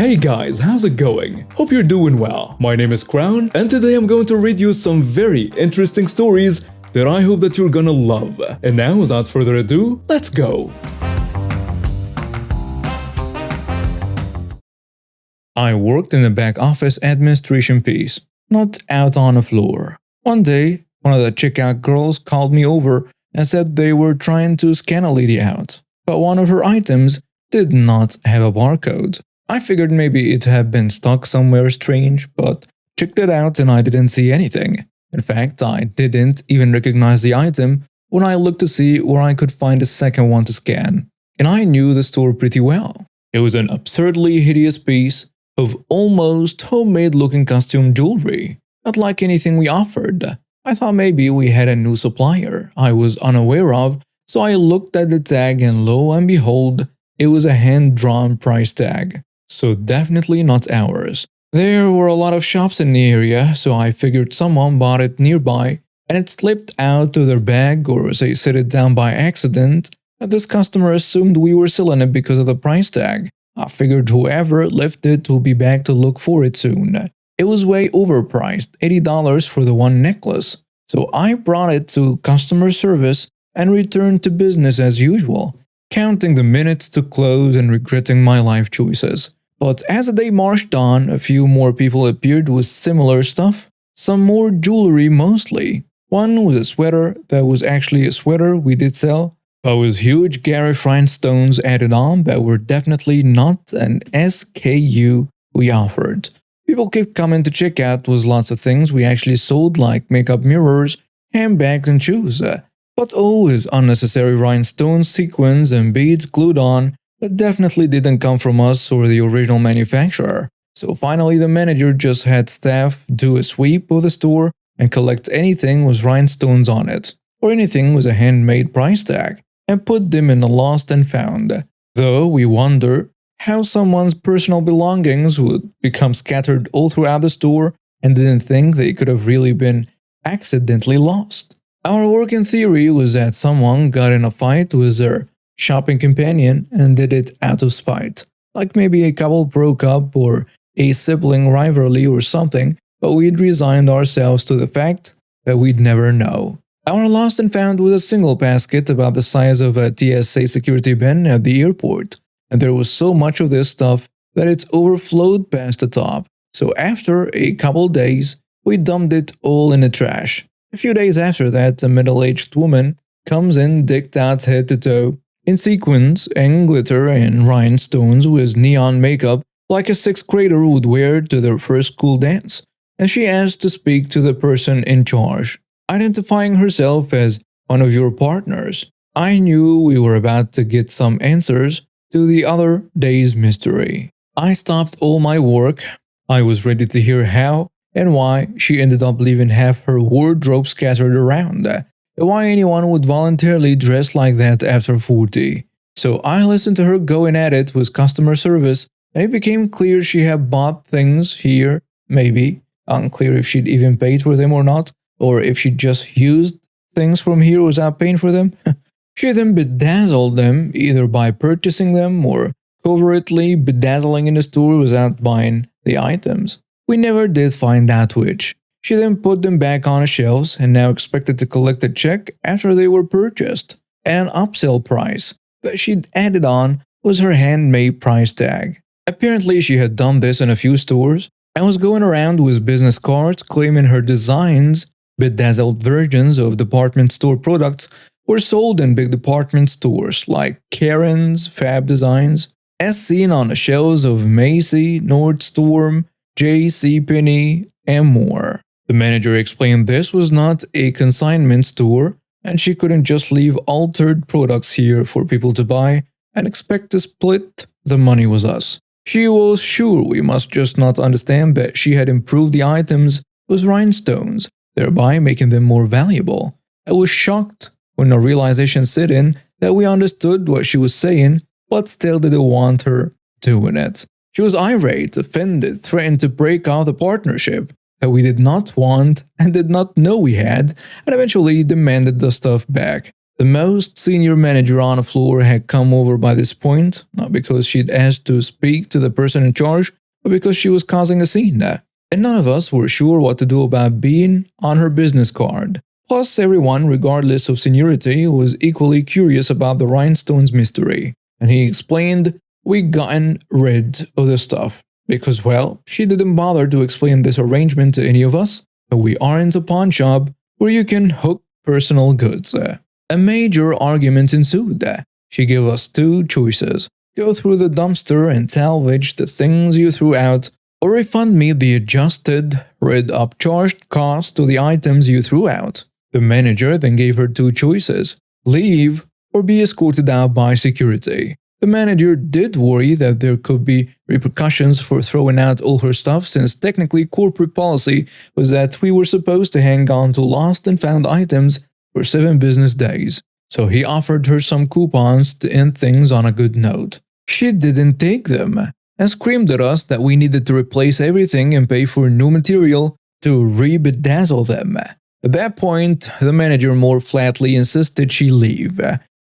Hey guys, how's it going? Hope you're doing well. My name is Crown, and today I'm going to read you some very interesting stories that I hope that you're gonna love. And now, without further ado, let's go! I worked in the back office administration piece, not out on the floor. One day, one of the checkout girls called me over and said they were trying to scan a lady out, but one of her items did not have a barcode. I figured maybe it had been stuck somewhere strange, but checked it out and I didn't see anything. In fact, I didn't even recognize the item when I looked to see where I could find a second one to scan. And I knew the store pretty well. It was an absurdly hideous piece of almost homemade looking costume jewelry, not like anything we offered. I thought maybe we had a new supplier I was unaware of, so I looked at the tag and lo and behold, it was a hand-drawn price tag. So definitely not ours. There were a lot of shops in the area, so I figured someone bought it nearby and it slipped out of their bag or they set it down by accident, and this customer assumed we were selling it because of the price tag. I figured whoever left it will be back to look for it soon. It was way overpriced, $80 for the one necklace, so I brought it to customer service and returned to business as usual, counting the minutes to close and regretting my life choices. But as the day marched on, a few more people appeared with similar stuff, some more jewelry mostly. One was a sweater that was actually a sweater we did sell, but with huge garish rhinestones added on that were definitely not an SKU we offered. People kept coming to check out with lots of things we actually sold like makeup mirrors, handbags and shoes, but always unnecessary rhinestones, sequins and beads glued on that definitely didn't come from us or the original manufacturer. So finally the manager just had staff do a sweep of the store and collect anything with rhinestones on it, or anything with a handmade price tag, and put them in the lost and found. Though we wonder how someone's personal belongings would become scattered all throughout the store and didn't think they could have really been accidentally lost. Our working theory was that someone got in a fight with their shopping companion and did it out of spite. Like maybe a couple broke up or a sibling rivalry or something, but we'd resigned ourselves to the fact that we'd never know. Our lost and found was a single basket about the size of a TSA security bin at the airport, and there was so much of this stuff that it overflowed past the top. So after a couple days, we dumped it all in the trash. A few days after that, a middle-aged woman comes in decked out head to toe, in sequins and glitter and rhinestones with neon makeup like a sixth grader would wear to their first school dance, and she asked to speak to the person in charge, identifying herself as one of your partners. I knew we were about to get some answers to the other day's mystery. I stopped all my work. I was ready to hear how and why she ended up leaving half her wardrobe scattered around, and why anyone would voluntarily dress like that after 40. So I listened to her going at it with customer service, and it became clear she had bought things here, maybe, unclear if she'd even paid for them or not, or if she just used things from here without paying for them. She then bedazzled them, either by purchasing them or covertly bedazzling in the store without buying the items. We never did find out which. She then put them back on the shelves and now expected to collect a check after they were purchased, and an upsell price that she'd added on was her handmade price tag. Apparently she had done this in a few stores and was going around with business cards claiming her designs, bedazzled versions of department store products, were sold in big department stores like Karen's, Fab Designs, as seen on the shelves of Macy, Nordstrom, JCPenney, and more. The manager explained this was not a consignment store and she couldn't just leave altered products here for people to buy and expect to split the money with us. She was sure we must just not understand that she had improved the items with rhinestones, thereby making them more valuable. I was shocked when the realization set in that we understood what she was saying but still didn't want her doing it. She was irate, offended, threatened to break off the partnership that we did not want and did not know we had, and eventually demanded the stuff back. The most senior manager on the floor had come over by this point, not because she'd asked to speak to the person in charge, but because she was causing a scene. And none of us were sure what to do about being on her business card. Plus, everyone, regardless of seniority, was equally curious about the rhinestones mystery. And he explained we'd gotten rid of the stuff. Because, well, she didn't bother to explain this arrangement to any of us. But we aren't a pawn shop where you can hook personal goods. A major argument ensued. She gave us two choices. Go through the dumpster and salvage the things you threw out, or refund me the adjusted, upcharged cost to the items you threw out. The manager then gave her two choices: leave or be escorted out by security. The manager did worry that there could be repercussions for throwing out all her stuff, since technically corporate policy was that we were supposed to hang on to lost and found items for 7 business days. So he offered her some coupons to end things on a good note. She didn't take them, and screamed at us that we needed to replace everything and pay for new material to re-bedazzle them. At that point, the manager more flatly insisted she leave.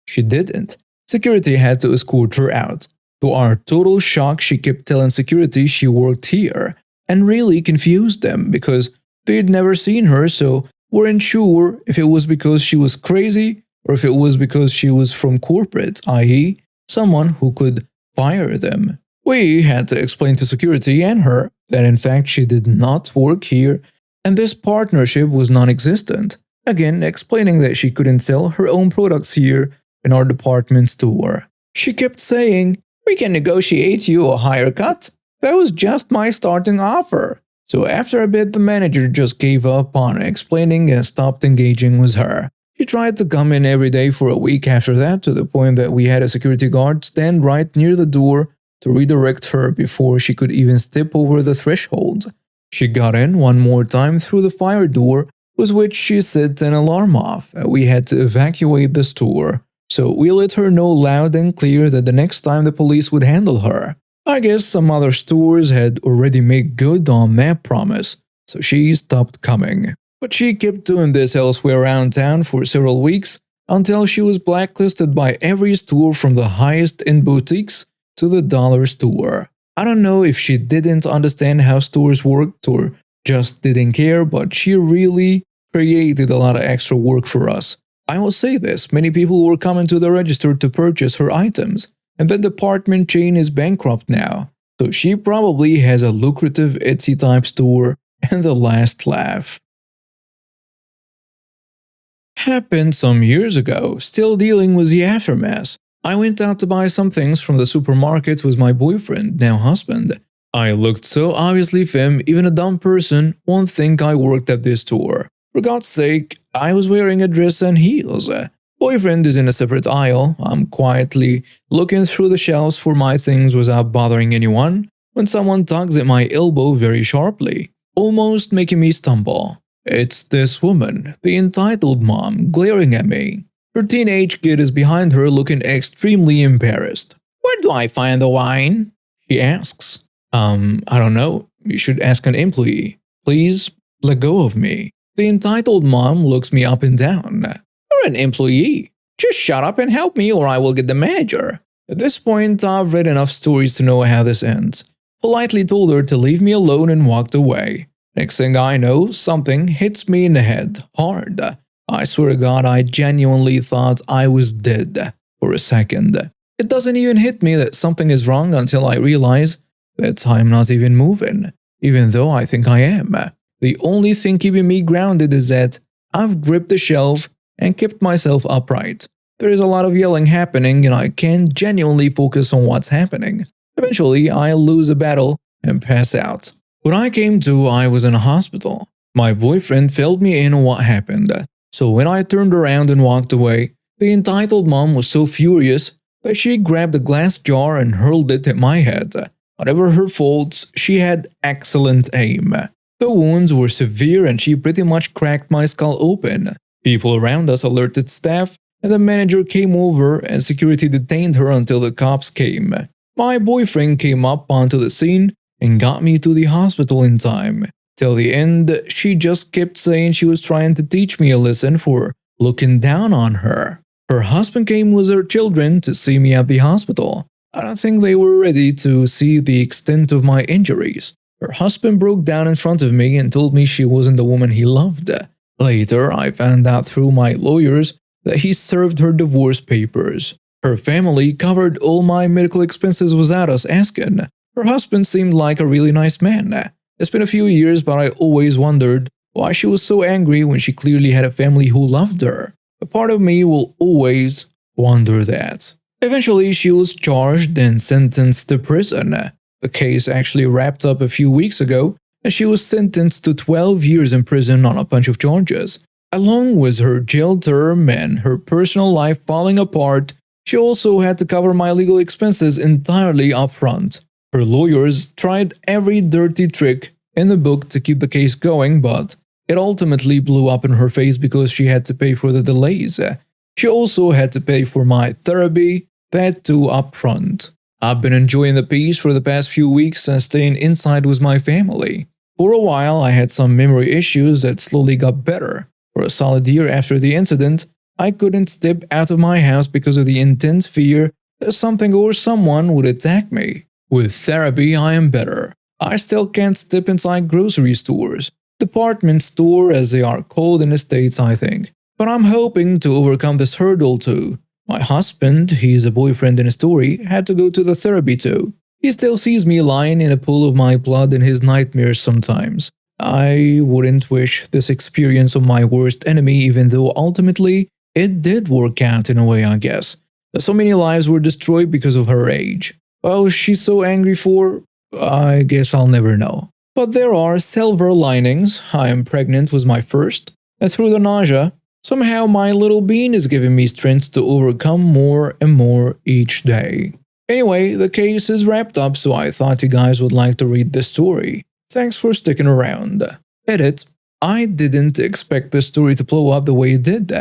She didn't. Security had to escort her out. To our total shock, she kept telling security she worked here, and really confused them because they'd never seen her, so weren't sure if it was because she was crazy or if it was because she was from corporate, i.e., someone who could fire them. We had to explain to security and her that in fact she did not work here and this partnership was non-existent, again explaining that she couldn't sell her own products here in our department store. She kept saying, "We can negotiate you a higher cut. That was just my starting offer." So after a bit, the manager just gave up on explaining and stopped engaging with her. She tried to come in every day for a week after that, to the point that we had a security guard stand right near the door to redirect her before she could even step over the threshold. She got in one more time through the fire door, with which she set an alarm off. We had to evacuate the store, so we let her know loud and clear that the next time the police would handle her. I guess some other stores had already made good on that promise, so she stopped coming. But she kept doing this elsewhere around town for several weeks, until she was blacklisted by every store from the highest-end boutiques to the dollar store. I don't know if she didn't understand how stores worked or just didn't care, but she really created a lot of extra work for us. I will say this, many people were coming to the register to purchase her items, and that department chain is bankrupt now, so she probably has a lucrative Etsy-type store and the last laugh. Happened some years ago, still dealing with the aftermath. I went out to buy some things from the supermarket with my boyfriend, now husband. I looked so obviously femme, even a dumb person won't think I worked at this store. For God's sake, I was wearing a dress and heels. Boyfriend is in a separate aisle. I'm quietly looking through the shelves for my things without bothering anyone, when someone tugs at my elbow very sharply, almost making me stumble. It's this woman, the entitled mom, glaring at me. Her teenage kid is behind her looking extremely embarrassed. "Where do I find the wine?" she asks. I don't know. You should ask an employee. Please, let go of me. The entitled mom looks me up and down. "You're an employee. Just shut up and help me or I will get the manager." At this point, I've read enough stories to know how this ends. Politely told her to leave me alone and walked away. Next thing I know, something hits me in the head, hard. I swear to God, I genuinely thought I was dead for a second. It doesn't even hit me that something is wrong until I realize that I'm not even moving, even though I think I am. The only thing keeping me grounded is that I've gripped the shelf and kept myself upright. There is a lot of yelling happening and I can't genuinely focus on what's happening. Eventually, I'll lose a battle and pass out. When I came to, I was in a hospital. My boyfriend filled me in on what happened. So when I turned around and walked away, the entitled mom was so furious that she grabbed a glass jar and hurled it at my head. Whatever her faults, she had excellent aim. The wounds were severe and she pretty much cracked my skull open. People around us alerted staff, and the manager came over and security detained her until the cops came. My boyfriend came up onto the scene and got me to the hospital in time. Till the end, she just kept saying she was trying to teach me a lesson for looking down on her. Her husband came with her children to see me at the hospital. I don't think they were ready to see the extent of my injuries. Her husband broke down in front of me and told me she wasn't the woman he loved. Later, I found out through my lawyers that he served her divorce papers. Her family covered all my medical expenses without us asking. Her husband seemed like a really nice man. It's been a few years, but I always wondered why she was so angry when she clearly had a family who loved her. A part of me will always wonder that. Eventually, she was charged and sentenced to prison. The case actually wrapped up a few weeks ago, and she was sentenced to 12 years in prison on a bunch of charges. Along with her jail term and her personal life falling apart, she also had to cover my legal expenses entirely upfront. Her lawyers tried every dirty trick in the book to keep the case going, but it ultimately blew up in her face because she had to pay for the delays. She also had to pay for my therapy, that too upfront. I've been enjoying the peace for the past few weeks and staying inside with my family. For a while, I had some memory issues that slowly got better. For a solid year after the incident, I couldn't step out of my house because of the intense fear that something or someone would attack me. With therapy, I am better. I still can't step inside grocery stores, department store as they are called in the States, I think. But I'm hoping to overcome this hurdle too. My husband, he's a boyfriend in a story, had to go to the therapy too. He still sees me lying in a pool of my blood in his nightmares sometimes. I wouldn't wish this experience on my worst enemy, even though ultimately it did work out in a way, I guess. So many lives were destroyed because of her age. What was she so angry for? I guess I'll never know. But there are silver linings. I am pregnant with my first, and through the nausea, somehow my little bean is giving me strength to overcome more and more each day. Anyway, the case is wrapped up, so I thought you guys would like to read this story. Thanks for sticking around. Edit. I didn't expect this story to blow up the way it did.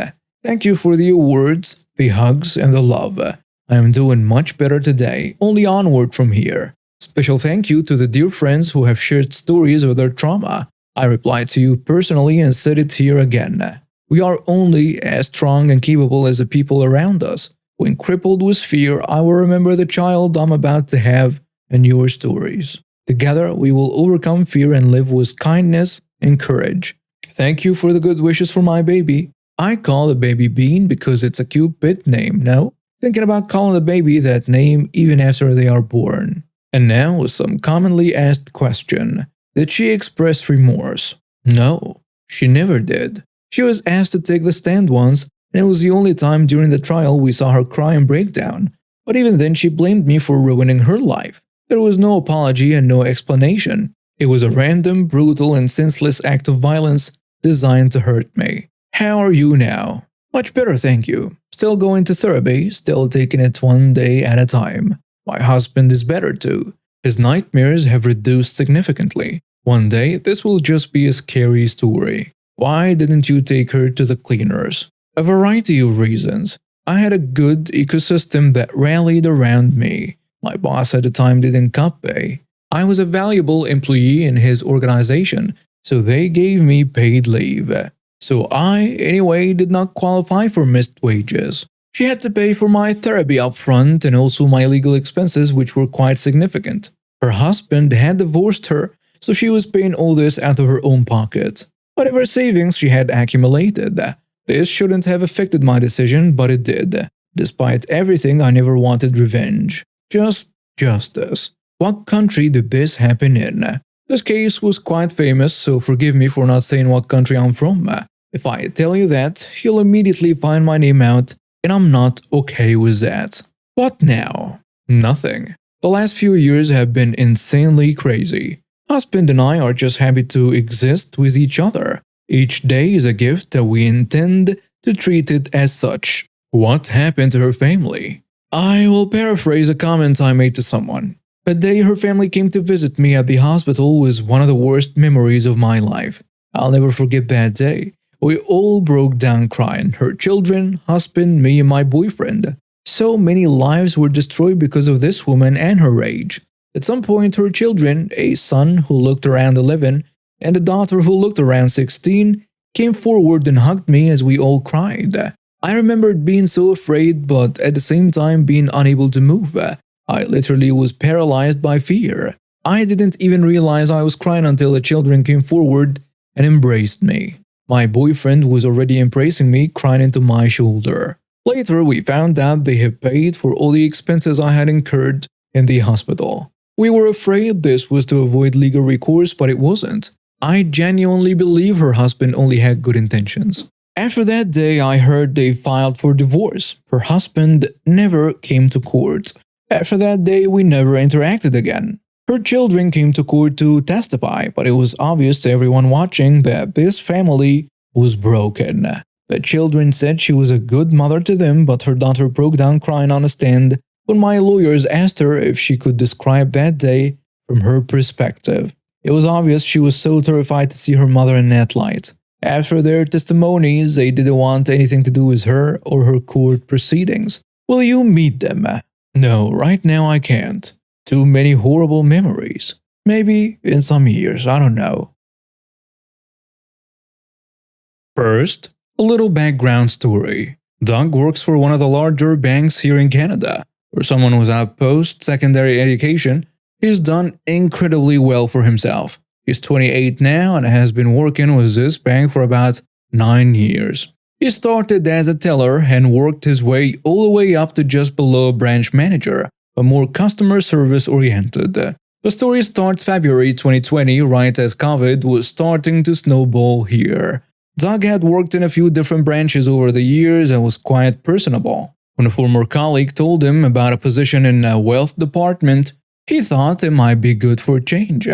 Thank you for the awards, the hugs, and the love. I am doing much better today, only onward from here. Special thank you to the dear friends who have shared stories of their trauma. I replied to you personally and said it here again. We are only as strong and capable as the people around us. When crippled with fear, I will remember the child I'm about to have and your stories. Together, we will overcome fear and live with kindness and courage. Thank you for the good wishes for my baby. I call the baby Bean because it's a cute pet name, no? Thinking about calling the baby that name even after they are born. And now, some commonly asked question. Did she express remorse? No, she never did. She was asked to take the stand once, and it was the only time during the trial we saw her cry and break down. But even then, she blamed me for ruining her life. There was no apology and no explanation. It was a random, brutal, and senseless act of violence designed to hurt me. How are you now? Much better, thank you. Still going to therapy, still taking it one day at a time. My husband is better too. His nightmares have reduced significantly. One day, this will just be a scary story. Why didn't you take her to the cleaners? A variety of reasons. I had a good ecosystem that rallied around me. My boss at the time didn't cut pay. I was a valuable employee in his organization, so they gave me paid leave. So I, anyway, did not qualify for missed wages. She had to pay for my therapy up front and also my legal expenses, which were quite significant. Her husband had divorced her, so she was paying all this out of her own pocket. Whatever savings she had accumulated. This shouldn't have affected my decision, but it did. Despite everything, I never wanted revenge. Just justice. What country did this happen in? This case was quite famous, so forgive me for not saying what country I'm from. If I tell you that, you'll immediately find my name out, and I'm not okay with that. What now? Nothing. The last few years have been insanely crazy. Husband and I are just happy to exist with each other. Each day is a gift that we intend to treat it as such. What happened to her family? I will paraphrase a comment I made to someone. That day her family came to visit me at the hospital was one of the worst memories of my life. I'll never forget that day. We all broke down crying, her children, husband, me and my boyfriend. So many lives were destroyed because of this woman and her rage. At some point her children, a son who looked around 11 and a daughter who looked around 16, came forward and hugged me as we all cried. I remembered being so afraid, but at the same time being unable to move. I literally was paralyzed by fear. I didn't even realize I was crying until the children came forward and embraced me. My boyfriend was already embracing me, crying into my shoulder. Later, we found out they had paid for all the expenses I had incurred in the hospital. We were afraid this was to avoid legal recourse, but it wasn't. I genuinely believe her husband only had good intentions. After that day, I heard they filed for divorce. Her husband never came to court. After that day, we never interacted again. Her children came to court to testify, but it was obvious to everyone watching that this family was broken. The children said she was a good mother to them, but her daughter broke down crying on a stand when my lawyers asked her if she could describe that day from her perspective. It was obvious she was so terrified to see her mother in that light. After their testimonies, they didn't want anything to do with her or her court proceedings. Will you meet them? No, right now I can't. Too many horrible memories. Maybe in some years, I don't know. First, a little background story. Doug works for one of the larger banks here in Canada. For someone without post-secondary education, he's done incredibly well for himself. He's 28 now and has been working with this bank for about 9 years. He started as a teller and worked his way all the way up to just below branch manager, but more customer service oriented. The story starts February 2020, right as COVID was starting to snowball here. Doug had worked in a few different branches over the years and was quite personable. When a former colleague told him about a position in a wealth department, he thought it might be good for a change.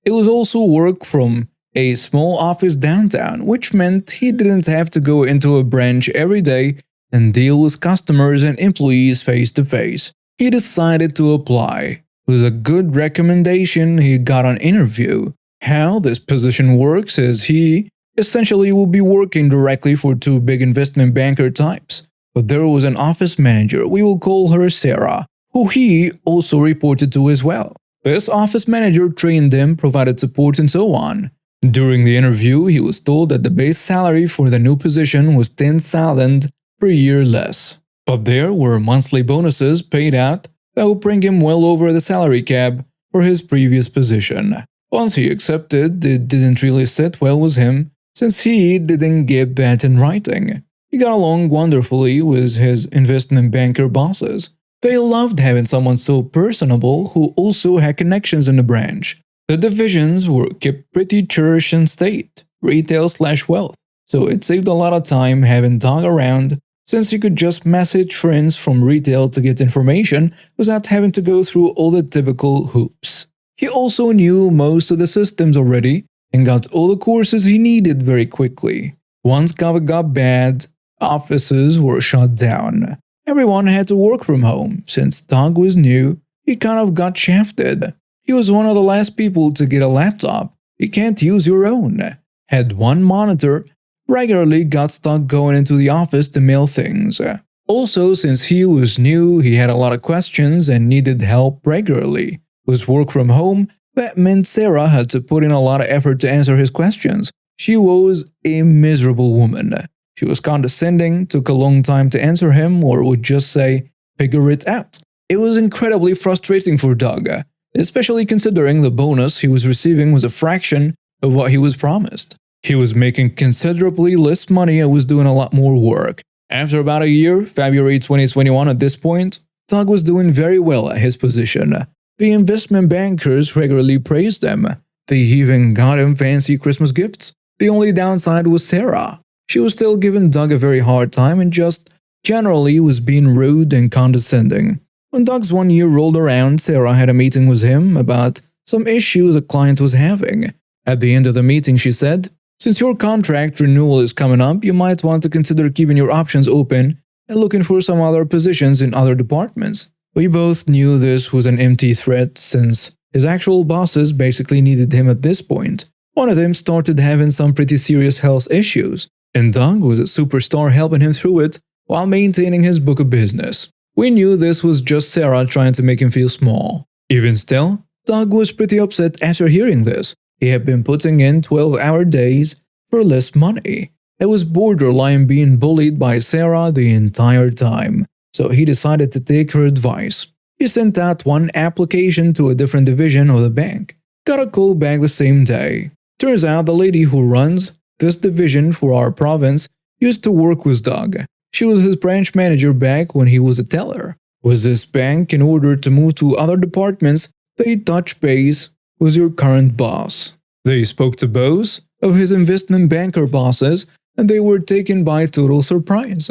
It was also work from a small office downtown, which meant he didn't have to go into a branch every day and deal with customers and employees face to face. He decided to apply. With a good recommendation, he got an interview. How this position works is he essentially will be working directly for two big investment banker types. But there was an office manager, we will call her Sarah, who he also reported to as well. This office manager trained him, provided support and so on. During the interview, he was told that the base salary for the new position was $10,000 per year less. But there were monthly bonuses paid out that would bring him well over the salary cap for his previous position. Once he accepted, it didn't really sit well with him since he didn't get that in writing. He got along wonderfully with his investment banker bosses. They loved having someone so personable who also had connections in the branch. The divisions were kept pretty church and state, retail/wealth, so it saved a lot of time having Doug around since he could just message friends from retail to get information without having to go through all the typical hoops. He also knew most of the systems already and got all the courses he needed very quickly. Once COVID got bad, offices were shut down. Everyone had to work from home. Since Doug was new, he kind of got shafted. He was one of the last people to get a laptop. You can't use your own. Had one monitor, regularly got stuck going into the office to mail things. Also, since he was new, he had a lot of questions and needed help regularly. With work from home, that meant Sarah had to put in a lot of effort to answer his questions. She was a miserable woman. She was condescending, took a long time to answer him, or would just say, "Figure it out." It was incredibly frustrating for Doug, especially considering the bonus he was receiving was a fraction of what he was promised. He was making considerably less money and was doing a lot more work. After about a year, February 2021 at this point, Doug was doing very well at his position. The investment bankers regularly praised him. They even got him fancy Christmas gifts. The only downside was Sarah. She was still giving Doug a very hard time and just generally was being rude and condescending. When Doug's 1 year rolled around, Sarah had a meeting with him about some issues a client was having. At the end of the meeting, she said, "Since your contract renewal is coming up, you might want to consider keeping your options open and looking for some other positions in other departments." We both knew this was an empty threat since his actual bosses basically needed him at this point. One of them started having some pretty serious health issues, and Doug was a superstar helping him through it while maintaining his book of business. We knew this was just Sarah trying to make him feel small. Even still, Doug was pretty upset after hearing this. He had been putting in 12-hour days for less money. It was borderline being bullied by Sarah the entire time, so he decided to take her advice. He sent out one application to a different division of the bank. Got a call back the same day. Turns out the lady who runs this division for our province used to work with Doug. She was his branch manager back when he was a teller. With this bank, in order to move to other departments, they touch base with your current boss. They spoke to both of his investment banker bosses, and they were taken by total surprise.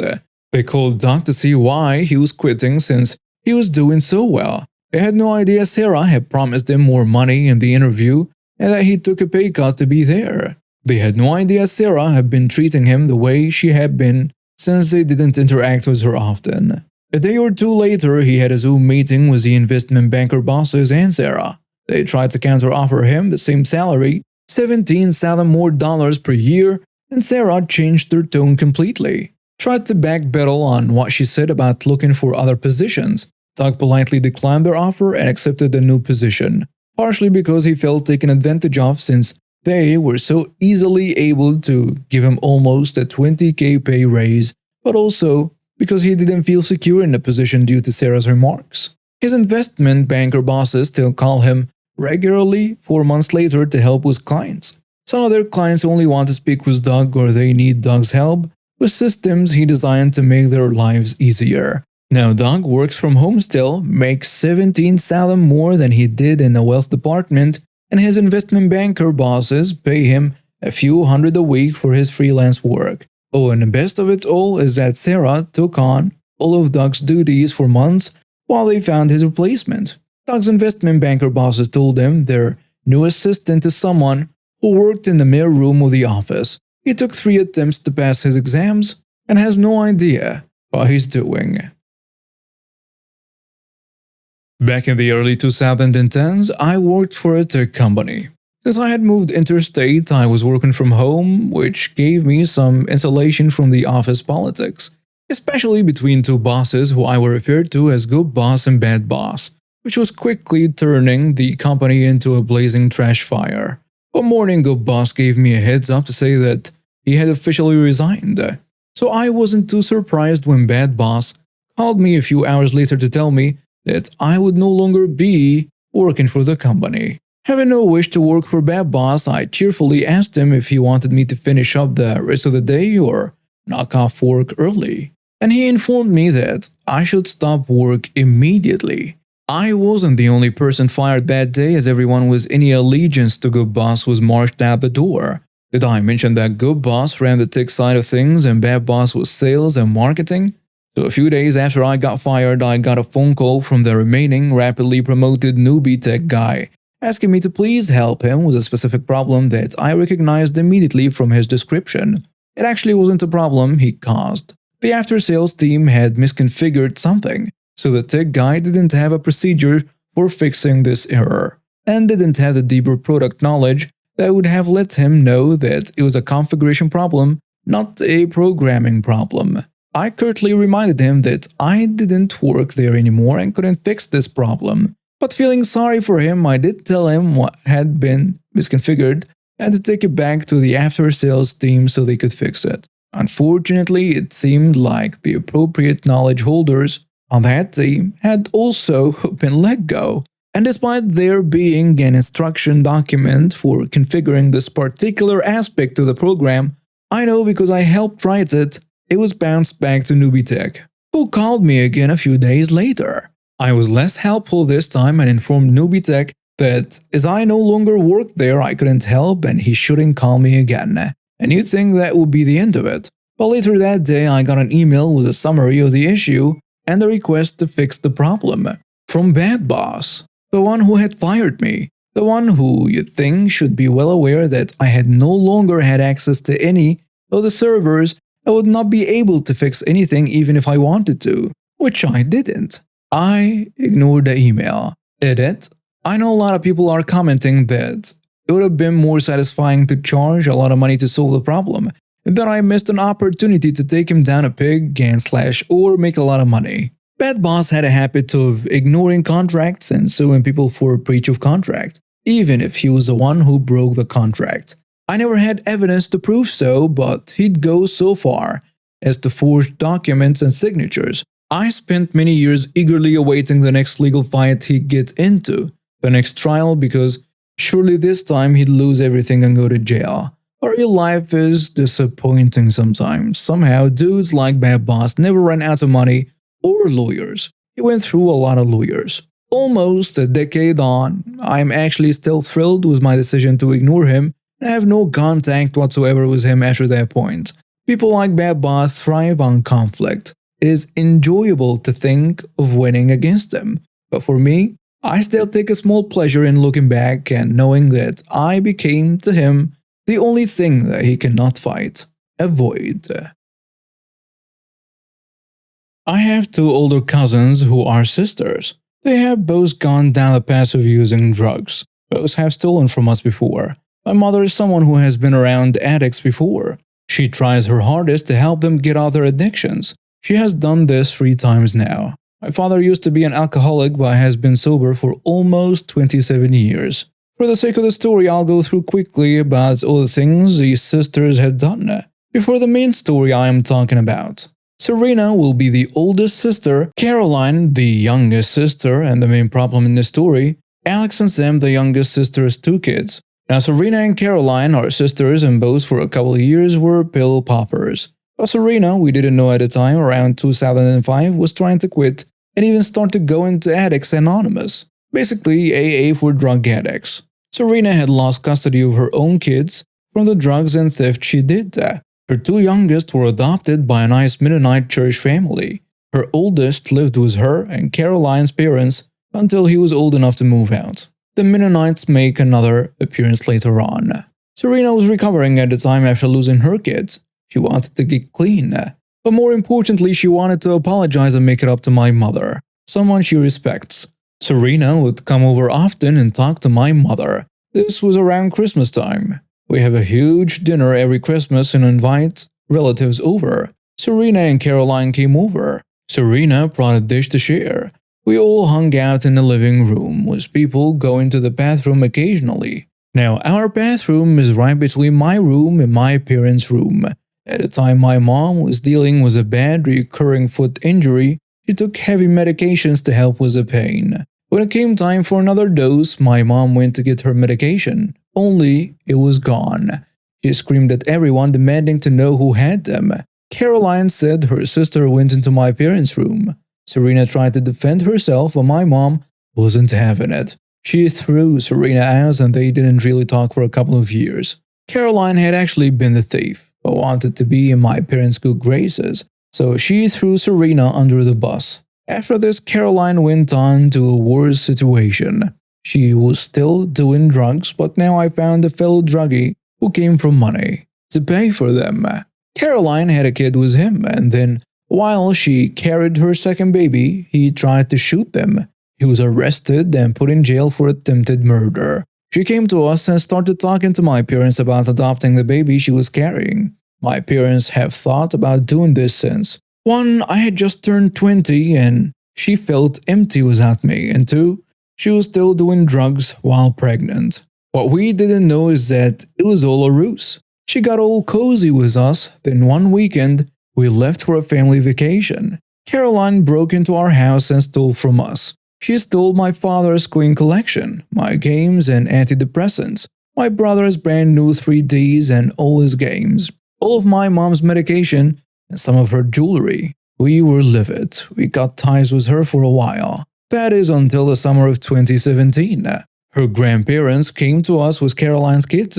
They called Doug to see why he was quitting since he was doing so well. They had no idea Sarah had promised him more money in the interview and that he took a pay cut to be there. They had no idea Sarah had been treating him the way she had been since they didn't interact with her often. A day or two later, he had a Zoom meeting with the investment banker bosses and Sarah. They tried to counter-offer him the same salary, $17,000 more per year, and Sarah changed her tone completely. Tried to backpedal on what she said about looking for other positions. Doug politely declined their offer and accepted a new position, partially because he felt taken advantage of since they were so easily able to give him almost a $20,000 pay raise, but also because he didn't feel secure in the position due to Sarah's remarks. His investment banker bosses still call him regularly 4 months later to help with clients. Some of their clients only want to speak with Doug or they need Doug's help with systems he designed to make their lives easier. Now Doug works from home still, makes $17,000 more than he did in the wealth department, and his investment banker bosses pay him a few hundred a week for his freelance work. Oh, and the best of it all is that Sarah took on all of Doug's duties for months while they found his replacement. Doug's investment banker bosses told him their new assistant is someone who worked in the mail room of the office. He took 3 attempts to pass his exams and has no idea what he's doing. Back in the early 2010s, I worked for a tech company. Since I had moved interstate, I was working from home, which gave me some insulation from the office politics, especially between 2 bosses who I were referred to as good boss and bad boss, which was quickly turning the company into a blazing trash fire. One morning, good boss gave me a heads up to say that he had officially resigned, so I wasn't too surprised when bad boss called me a few hours later to tell me that I would no longer be working for the company. Having no wish to work for bad boss, I cheerfully asked him if he wanted me to finish up the rest of the day or knock off work early, and he informed me that I should stop work immediately. I wasn't the only person fired that day, as everyone with any allegiance to Good Boss was marched out the door. Did I mention that Good Boss ran the tech side of things and Bad Boss was sales and marketing? So a few days after I got fired, I got a phone call from the remaining rapidly promoted newbie tech guy, asking me to please help him with a specific problem that I recognized immediately from his description. It actually wasn't a problem he caused. The after-sales team had misconfigured something, so the tech guy didn't have a procedure for fixing this error, and didn't have the deeper product knowledge that would have let him know that it was a configuration problem, not a programming problem. I curtly reminded him that I didn't work there anymore and couldn't fix this problem. But feeling sorry for him, I did tell him what had been misconfigured and to take it back to the after-sales team so they could fix it. Unfortunately, it seemed like the appropriate knowledge holders on that team had also been let go. And despite there being an instruction document for configuring this particular aspect of the program, I know because I helped write it, it was bounced back to Newbie Tech, who called me again a few days later. I was less helpful this time and informed Newbie Tech that as I no longer worked there, I couldn't help and he shouldn't call me again. And you'd think that would be the end of it. But later that day, I got an email with a summary of the issue and a request to fix the problem from Bad Boss, the one who had fired me, the one who you'd think should be well aware that I had no longer had access to any of the servers. I would not be able to fix anything even if I wanted to, which I didn't. I ignored the email. Edit. I know a lot of people are commenting that it would have been more satisfying to charge a lot of money to solve the problem, and that I missed an opportunity to take him down a pig and / or make a lot of money. Bad Boss had a habit of ignoring contracts and suing people for breach of contract, even if he was the one who broke the contract. I never had evidence to prove so, but he'd go so far as to forge documents and signatures. I spent many years eagerly awaiting the next legal fight he'd get into, the next trial, because surely this time he'd lose everything and go to jail. But real life is disappointing sometimes. Somehow, dudes like Bad Boss never ran out of money or lawyers. He went through a lot of lawyers. Almost a decade on, I'm actually still thrilled with my decision to ignore him and have no contact whatsoever with him after that point. People like Bad Boss thrive on conflict. It is enjoyable to think of winning against them. But for me, I still take a small pleasure in looking back and knowing that I became to him the only thing that he cannot fight, avoid. I have two older cousins who are sisters. They have both gone down the path of using drugs. Both have stolen from us before. My mother is someone who has been around addicts before. She tries her hardest to help them get out their addictions. She has done this 3 times now. My father used to be an alcoholic but has been sober for almost 27 years. For the sake of the story, I'll go through quickly about all the things these sisters had done, before the main story I am talking about. Serena will be the oldest sister, Caroline the youngest sister, and the main problem in this story, Alex and Sam the youngest sister's 2 kids. Now Serena and Caroline are sisters and both for a couple of years were pill poppers. But Serena, we didn't know at the time, around 2005, was trying to quit and even start to go into Addicts Anonymous. Basically AA for drug addicts. Serena had lost custody of her own kids from the drugs and theft she did. Her 2 youngest were adopted by a nice Mennonite church family. Her oldest lived with her and Caroline's parents until he was old enough to move out. The Mennonites make another appearance later on. Serena was recovering at the time after losing her kids. She wanted to get clean. But more importantly, she wanted to apologize and make it up to my mother, someone she respects. Serena would come over often and talk to my mother. This was around Christmas time. We have a huge dinner every Christmas and invite relatives over. Serena and Caroline came over. Serena brought a dish to share. We all hung out in the living room, with people going to the bathroom occasionally. Now, our bathroom is right between my room and my parents' room. At the time my mom was dealing with a bad recurring foot injury, she took heavy medications to help with the pain. When it came time for another dose, my mom went to get her medication. Only it was gone. She screamed at everyone, demanding to know who had them. Caroline said her sister went into my parents' room. Serena tried to defend herself, but my mom wasn't having it. She threw Serena out and they didn't really talk for a couple of years. Caroline had actually been the thief, but wanted to be in my parents' good graces, so she threw Serena under the bus. After this, Caroline went on to a worse situation. She was still doing drugs, but now I found a fellow druggie who came from money to pay for them. Caroline had a kid with him, and then, while she carried her second baby, he tried to shoot them. He was arrested and put in jail for attempted murder. She came to us and started talking to my parents about adopting the baby she was carrying. My parents have thought about doing this since. 1, I had just turned 20 and she felt empty without me, and 2, she was still doing drugs while pregnant. What we didn't know is that it was all a ruse. She got all cozy with us, then one weekend, we left for a family vacation. Caroline broke into our house and stole from us. She stole my father's coin collection, my games and antidepressants, my brother's brand new 3Ds and all his games, all of my mom's medication, and some of her jewelry. We were livid. We got ties with her for a while. That is until the summer of 2017. Her grandparents came to us with Caroline's kids.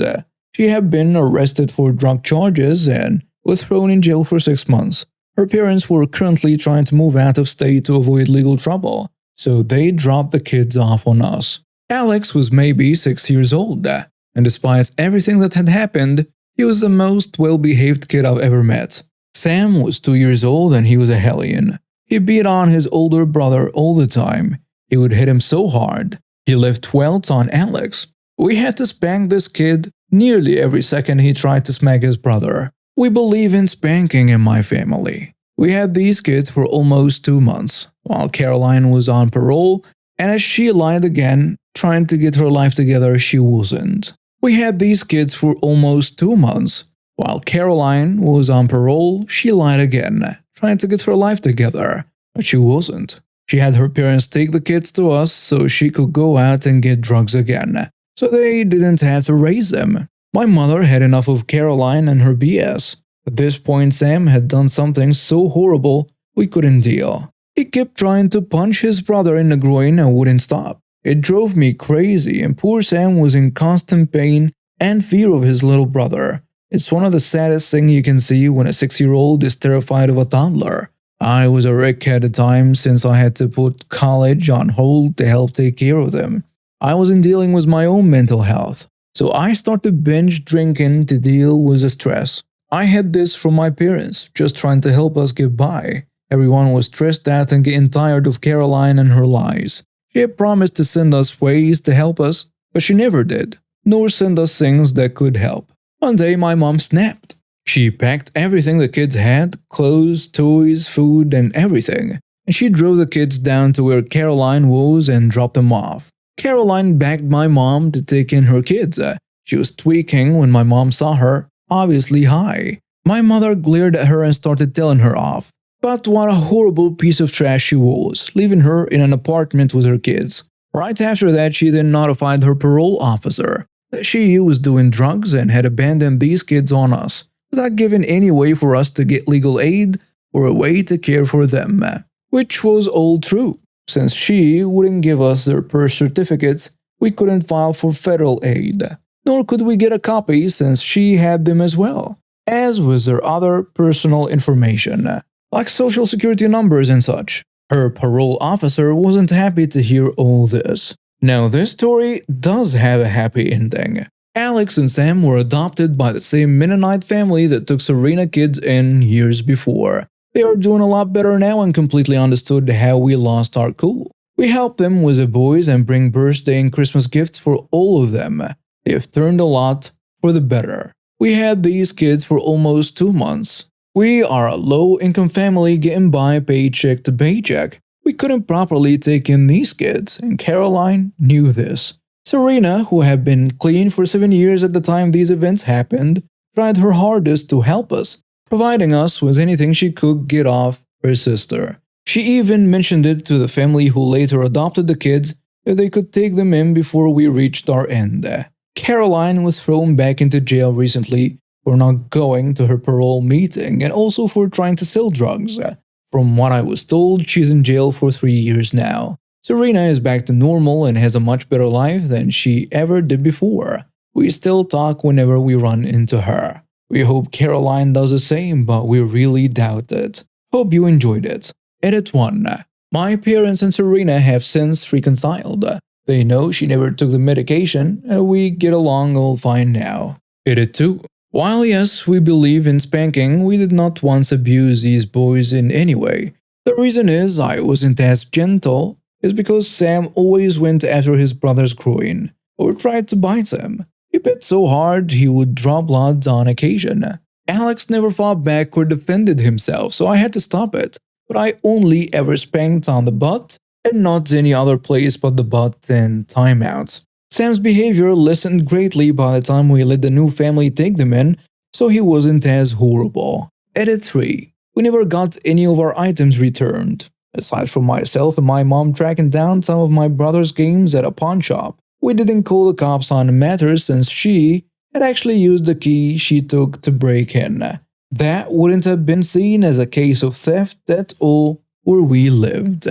She had been arrested for drug charges and was thrown in jail for 6 months. Her parents were currently trying to move out of state to avoid legal trouble, so they dropped the kids off on us. Alex was maybe 6 years old, and despite everything that had happened, he was the most well-behaved kid I've ever met. Sam was 2 years old and he was a hellion. He beat on his older brother all the time. He would hit him so hard. He left welts on Alex. We had to spank this kid nearly every second he tried to smack his brother. We believe in spanking in my family. We had these kids for almost 2 months, while Caroline was on parole, and as she lied again, trying to get her life together, she wasn't. We had these kids for almost 2 months. While Caroline was on parole, she lied again, trying to get her life together. But she wasn't. She had her parents take the kids to us so she could go out and get drugs again, so they didn't have to raise them. My mother had enough of Caroline and her BS. At this point, Sam had done something so horrible we couldn't deal. He kept trying to punch his brother in the groin and wouldn't stop. It drove me crazy, and poor Sam was in constant pain and fear of his little brother. It's one of the saddest things you can see when a 6-year-old is terrified of a toddler. I was a wreck at the time since I had to put college on hold to help take care of them. I wasn't dealing with my own mental health, so I started binge drinking to deal with the stress. I had this from my parents, just trying to help us get by. Everyone was stressed out and getting tired of Caroline and her lies. She had promised to send us ways to help us, but she never did, nor send us things that could help. One day my mom snapped. She packed everything the kids had, clothes, toys, food, and everything, and she drove the kids down to where Caroline was and dropped them off. Caroline begged my mom to take in her kids. She was tweaking when my mom saw her, obviously high. My mother glared at her and started telling her off. But what a horrible piece of trash she was, leaving her in an apartment with her kids. Right after that, she then notified her parole officer that she was doing drugs and had abandoned these kids on us, without giving any way for us to get legal aid or a way to care for them. Which was all true. Since she wouldn't give us their birth certificates, we couldn't file for federal aid. Nor could we get a copy since she had them as well, as was their other personal information, like social security numbers and such. Her parole officer wasn't happy to hear all this. Now this story does have a happy ending. Alex and Sam were adopted by the same Mennonite family that took Serena kids in years before. They are doing a lot better now and completely understood how we lost our cool. We help them with the boys and bring birthday and Christmas gifts for all of them. They have turned a lot for the better. We had these kids for almost 2 months. We are a low-income family getting by paycheck to paycheck. We couldn't properly take in these kids, and Caroline knew this. Serena, who had been clean for 7 years at the time these events happened, tried her hardest to help us, providing us with anything she could get off her sister. She even mentioned it to the family who later adopted the kids that they could take them in before we reached our end. Caroline was thrown back into jail recently for not going to her parole meeting and also for trying to sell drugs. From what I was told, she's in jail for 3 years now. Serena is back to normal and has a much better life than she ever did before. We still talk whenever we run into her. We hope Caroline does the same, but we really doubt it. Hope you enjoyed it. Edit 1. My parents and Serena have since reconciled. They know she never took the medication, and we get along all fine now. Edit 2. While yes, we believe in spanking, we did not once abuse these boys in any way. The reason is I wasn't as gentle is because Sam always went after his brother's groin, or tried to bite him. He bit so hard he would draw blood on occasion. Alex never fought back or defended himself, so I had to stop it. But I only ever spanked on the butt, and not any other place but the butt and timeouts. Sam's behavior lessened greatly by the time we let the new family take them in, so he wasn't as horrible. Edit 3. We never got any of our items returned, aside from myself and my mom tracking down some of my brother's games at a pawn shop. We didn't call the cops on the matter since she had actually used the key she took to break in. That wouldn't have been seen as a case of theft at all where we lived.